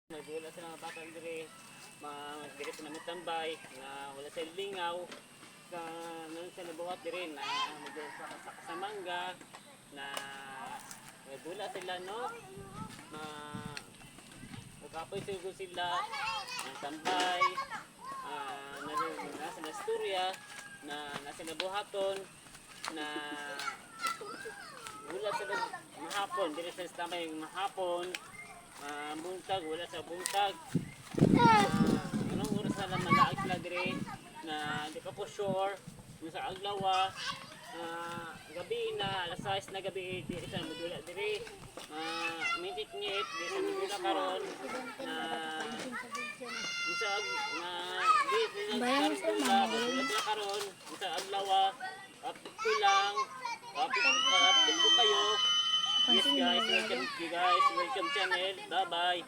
Nagwala sa mga bata dire, dire sa namitambay, na wala sa lingaw, na nang sa nabuhat dire na magdala sa kasamangga, na nagwala sila no, na nagkapoy siguro sila, ng tambay, nasa nasturya, na nasa nabuhaton, na wala sila mahapon, dire sa tambay mahapon, buntag, wala sa buntag. Anong oras na lang nalaag sila dire na di ka po sure yung sa aglawa gabi na alas 6 na gabi di sa mudula dire minit-ngit di sa mudula karon sa di Bayan sa mudula sila karon sa aglawa update ko lang update ko kayo. Yes guys, welcome channel. Bye bye.